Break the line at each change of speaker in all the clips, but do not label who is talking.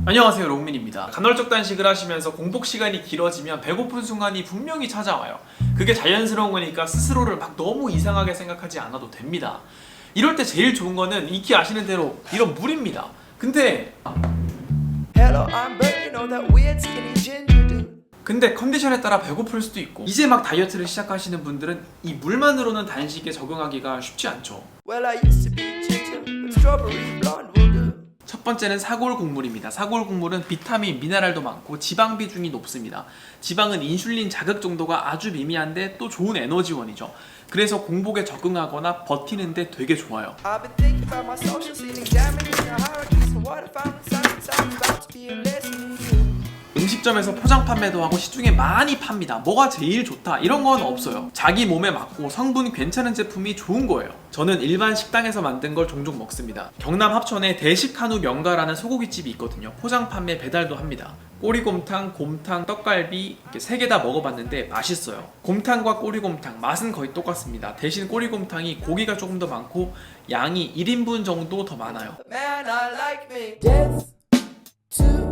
안녕하세요, 롱민입니다. 간헐적 단식을 하시면서 공복 시간이 길어지면 배고픈 순간이 분명히 찾아와요. 그게 자연스러운 거니까 스스로를 막 너무 이상하게 생각하지 않아도 됩니다. 이럴 때 제일 좋은 거는 익히 아시는 대로 이런 물입니다. 근데
Hello, I'm Bert. You know that weird skinny ginger dude.
컨디션에 따라 배고플 수도 있고 이제 막 다이어트를 시작하시는 분들은 이 물만으로는 단식에 적응하기가 쉽지 않죠.
Well, I used to be ginger, but strawberry blonde will do.
첫 번째는 사골 국물입니다. 사골 국물은 비타민, 미네랄도 많고 지방 비중이 높습니다. 지방은 인슐린 자극 정도가 아주 미미한데 또 좋은 에너지원이죠. 그래서 공복에 적응하거나 버티는데 되게 좋아요.
I've been thinking about my social scene, examining the hierarchies and what I found inside. I'm about to be a lesson in you.
음식점에서 포장 판매도 하고 시중에 많이 팝니다. 뭐가 제일 좋다 이런 건 없어요. 자기 몸에 맞고 성분 괜찮은 제품이 좋은 거예요. 저는 일반 식당에서 만든 걸 종종 먹습니다. 경남 합천에 대식한우 명가라는 소고기집이 있거든요. 포장 판매 배달도 합니다. 꼬리곰탕, 곰탕, 떡갈비 이렇게 3개 다 먹어봤는데 맛있어요. 곰탕과 꼬리곰탕 맛은 거의 똑같습니다. 대신 꼬리곰탕이 고기가 조금 더 많고 양이 1인분 정도 더 많아요.
Man, I like me. Death too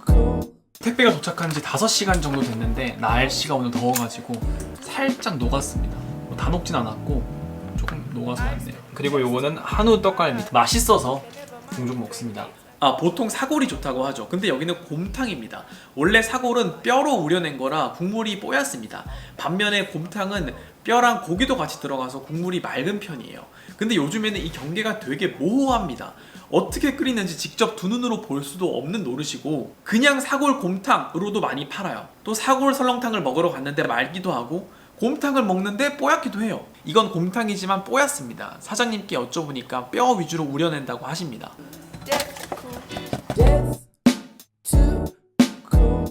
cool.
택배가 도착한 지 5시간 정도 됐는데 날씨가 오늘 더워가지고 살짝 녹았습니다. 다 녹진 않았고 조금 녹아서 왔네요. 그리고 요거는 한우 떡갈비 맛있어서 종종 먹습니다. 보통 사골이 좋다고 하죠. 근데 여기는 곰탕입니다. 원래 사골은 뼈로 우려낸 거라 국물이 뽀얗습니다. 반면에 곰탕은 뼈랑 고기도 같이 들어가서 국물이 맑은 편이에요. 근데 요즘에는 이 경계가 되게 모호합니다. 어떻게 끓이는지 직접 두 눈으로 볼 수도 없는 노릇이고 그냥 사골 곰탕으로도 많이 팔아요. 또 사골 설렁탕을 먹으러 갔는데 맑기도 하고 곰탕을 먹는데 뽀얗기도 해요. 이건 곰탕이지만 뽀얗습니다. 사장님께 여쭤보니까 뼈 위주로 우려낸다고 하십니다.
Death cool. Death too cool.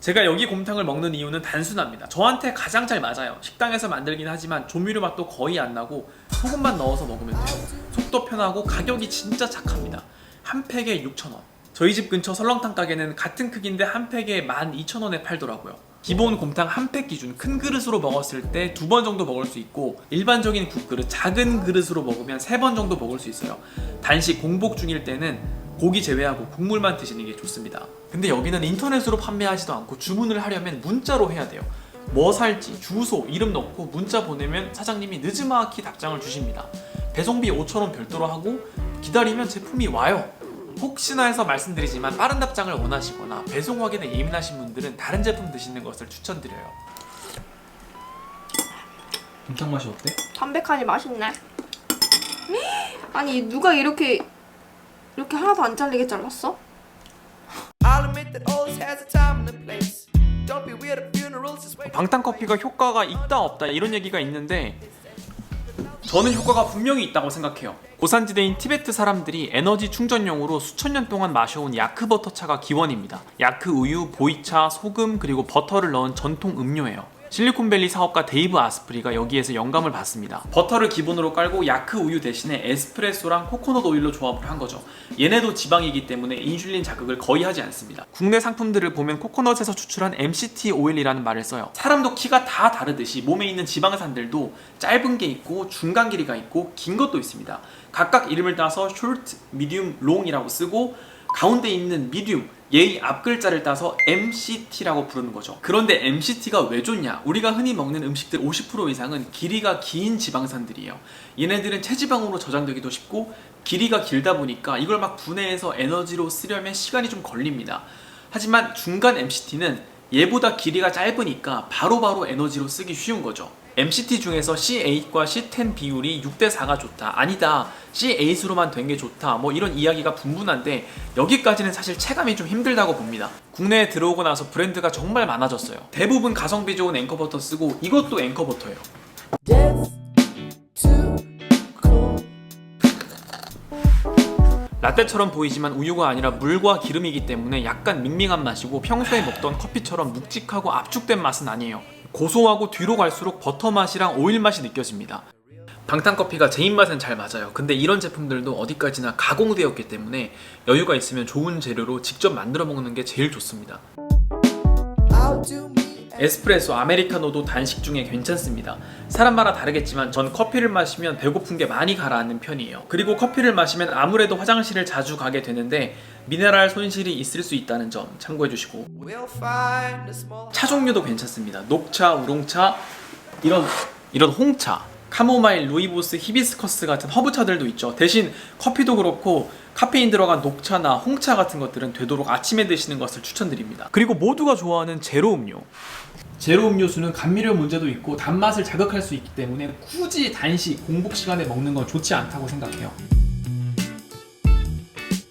제가 여기 곰탕을 먹는 이유는 단순합니다. 저한테 가장 잘 맞아요. 식당에서 만들긴 하지만 조미료 맛도 거의 안 나고 소금만 넣어서 먹으면 돼요. 속도 편하고 가격이 진짜 착합니다. 한 팩에 6,000원. 저희 집 근처 설렁탕 가게는 같은 크기인데 한 팩에 12,000원에 팔더라고요. 기본 곰탕 한 팩 기준 큰 그릇으로 먹었을 때 2번 정도 먹을 수 있고 일반적인 국그릇 작은 그릇으로 먹으면 3번 정도 먹을 수 있어요. 단식 공복 중일 때는 고기 제외하고 국물만 드시는 게 좋습니다. 근데 여기는 인터넷으로 판매하지도 않고 주문을 하려면 문자로 해야 돼요. 뭐 살지, 주소, 이름 넣고 문자 보내면 사장님이 느지막이 답장을 주십니다. 배송비 5,000원 별도로 하고 기다리면 제품이 와요. 혹시나 해서 말씀드리지만 빠른 답장을 원하시거나 배송 확인에 예민하신 분들은 다른 제품 드시는 것을 추천드려요. 곰탕 맛이 어때?
담백하니 맛있네. 아니 누가 이렇게 하나도 안 잘리게 잘랐어?
I'll admit that always has a time and a place. Don't be weird at funerals. Just wait.
방탄커피가 효과가 있다 없다 이런 얘기가 있는데 저는 효과가 분명히 있다고 생각해요. 고산지대인 티베트 사람들이 에너지 충전용으로 수천 년 동안 마셔온 야크버터차가 기원입니다. 야크 우유, 보이차, 소금 그리고 버터를 넣은 전통 음료예요. 실리콘밸리 사업가 데이브 아스프리가 여기에서 영감을 받습니다. 버터를 기본으로 깔고 야크 우유 대신에 에스프레소랑 코코넛 오일로 조합을 한 거죠. 얘네도 지방이기 때문에 인슐린 자극을 거의 하지 않습니다. 국내 상품들을 보면 코코넛에서 추출한 MCT 오일이라는 말을 써요. 사람도 키가 다 다르듯이 몸에 있는 지방산들도 짧은 게 있고 중간 길이가 있고 긴 것도 있습니다. 각각 이름을 따서 short, medium, long이라고 쓰고 가운데 있는 medium, 얘의 앞글자를 따서 MCT라고 부르는 거죠. 그런데 MCT가 왜 좋냐? 우리가 흔히 먹는 음식들 50% 이상은 길이가 긴 지방산들이에요. 얘네들은 체지방으로 저장되기도 쉽고 길이가 길다 보니까 이걸 막 분해해서 에너지로 쓰려면 시간이 좀 걸립니다. 하지만 중간 MCT는 얘보다 길이가 짧으니까 바로바로 에너지로 쓰기 쉬운 거죠. MCT 중에서 C8과 C10 비율이 6대4가 좋다, 아니다 C8으로만 된 게 좋다, 뭐 이런 이야기가 분분한데 여기까지는 사실 체감이 좀 힘들다고 봅니다. 국내에 들어오고 나서 브랜드가 정말 많아졌어요. 대부분 가성비 좋은 앵커버터 쓰고 이것도 앵커버터예요.
Death too cool.
라떼처럼 보이지만 우유가 아니라 물과 기름이기 때문에 약간 밍밍한 맛이고 평소에 먹던 커피처럼 묵직하고 압축된 맛은 아니에요. 고소하고 뒤로 갈수록 버터 맛이랑 오일 맛이 느껴집니다. 방탄커피가 제 입맛엔 잘 맞아요. 근데 이런 제품들도 어디까지나 가공되었기 때문에 여유가 있으면 좋은 재료로 직접 만들어 먹는 게 제일 좋습니다.
I'll do me.
에스프레소, 아메리카노도 단식 중에 괜찮습니다. 사람마다 다르겠지만 전 커피를 마시면 배고픈 게 많이 가라앉는 편이에요. 그리고 커피를 마시면 아무래도 화장실을 자주 가게 되는데 미네랄 손실이 있을 수 있다는 점 참고해 주시고,
We'll find a small
차 종류도 괜찮습니다. 녹차, 우롱차, 이런 홍차, 카모마일, 루이보스, 히비스커스 같은 허브차들도 있죠. 대신 커피도 그렇고 카페인 들어간 녹차나 홍차 같은 것들은 되도록 아침에 드시는 것을 추천드립니다. 그리고 모두가 좋아하는 제로 음료. 제로 음료수는 감미료 문제도 있고 단맛을 자극할 수 있기 때문에 굳이 단식, 공복 시간에 먹는 건 좋지 않다고 생각해요.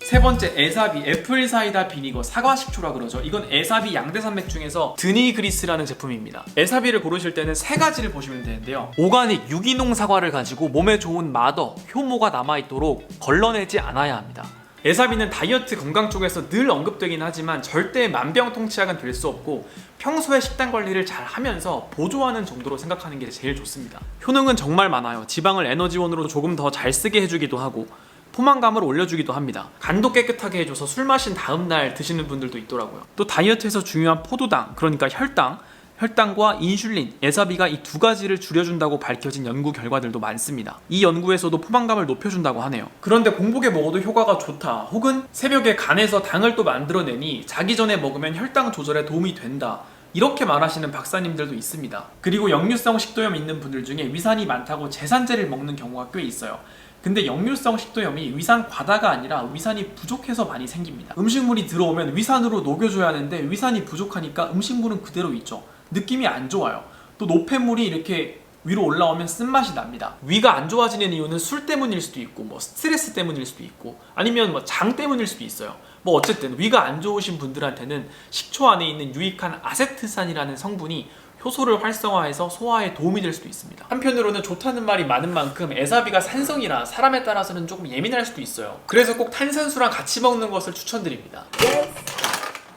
세 번째, 에사비 애플 사이다 비니거 사과 식초라 그러죠. 이건 에사비 양대산맥 중에서 드니그리스라는 제품입니다. 에사비를 고르실 때는 세 가지를 보시면 되는데요. 오가닉 유기농 사과를 가지고 몸에 좋은 마더, 효모가 남아있도록 걸러내지 않아야 합니다. 에사비는 다이어트 건강 쪽에서 늘 언급되긴 하지만 절대 만병통치약은 될 수 없고 평소에 식단 관리를 잘 하면서 보조하는 정도로 생각하는 게 제일 좋습니다. 효능은 정말 많아요. 지방을 에너지원으로 조금 더 잘 쓰게 해주기도 하고 포만감을 올려주기도 합니다. 간도 깨끗하게 해줘서 술 마신 다음날 드시는 분들도 있더라고요. 또 다이어트에서 중요한 포도당, 그러니까 혈당과 인슐린, 에사비가 이 두 가지를 줄여준다고 밝혀진 연구 결과들도 많습니다. 이 연구에서도 포만감을 높여준다고 하네요. 그런데 공복에 먹어도 효과가 좋다, 혹은 새벽에 간에서 당을 또 만들어내니 자기 전에 먹으면 혈당 조절에 도움이 된다, 이렇게 말하시는 박사님들도 있습니다. 그리고 역류성 식도염 있는 분들 중에 위산이 많다고 제산제를 먹는 경우가 꽤 있어요. 근데 역류성 식도염이 위산 과다가 아니라 위산이 부족해서 많이 생깁니다. 음식물이 들어오면 위산으로 녹여줘야 하는데 위산이 부족하니까 음식물은 그대로 있죠. 느낌이 안 좋아요. 또 노폐물이 이렇게 위로 올라오면 쓴맛이 납니다. 위가 안 좋아지는 이유는 술 때문일 수도 있고 스트레스 때문일 수도 있고 아니면 장 때문일 수도 있어요. 어쨌든 위가 안 좋으신 분들한테는 식초 안에 있는 유익한 아세트산이라는 성분이 효소를 활성화해서 소화에 도움이 될 수도 있습니다. 한편으로는 좋다는 말이 많은 만큼 에사비가 산성이라 사람에 따라서는 조금 예민할 수도 있어요. 그래서 꼭 탄산수랑 같이 먹는 것을 추천드립니다.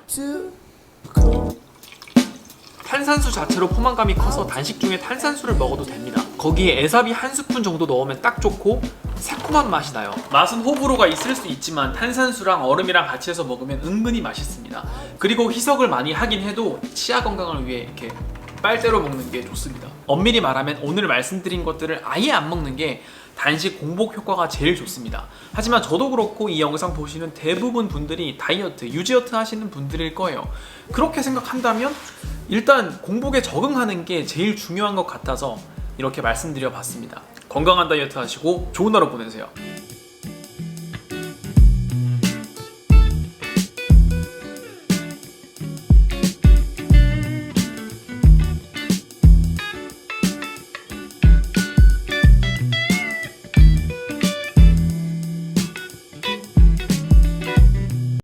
too cool.
탄산수 자체로 포만감이 커서 단식 중에 탄산수를 먹어도 됩니다. 거기에 에사비 한 스푼 정도 넣으면 딱 좋고 새콤한 맛이 나요. 맛은 호불호가 있을 수 있지만 탄산수랑 얼음이랑 같이 해서 먹으면 은근히 맛있습니다. 그리고 희석을 많이 하긴 해도 치아 건강을 위해 이렇게 빨대로 먹는 게 좋습니다. 엄밀히 말하면 오늘 말씀드린 것들을 아예 안 먹는 게 단식 공복 효과가 제일 좋습니다. 하지만 저도 그렇고 이 영상 보시는 대부분 분들이 다이어트, 유지어트 하시는 분들일 거예요. 그렇게 생각한다면 일단 공복에 적응하는 게 제일 중요한 것 같아서 이렇게 말씀드려 봤습니다. 건강한 다이어트 하시고 좋은 하루 보내세요.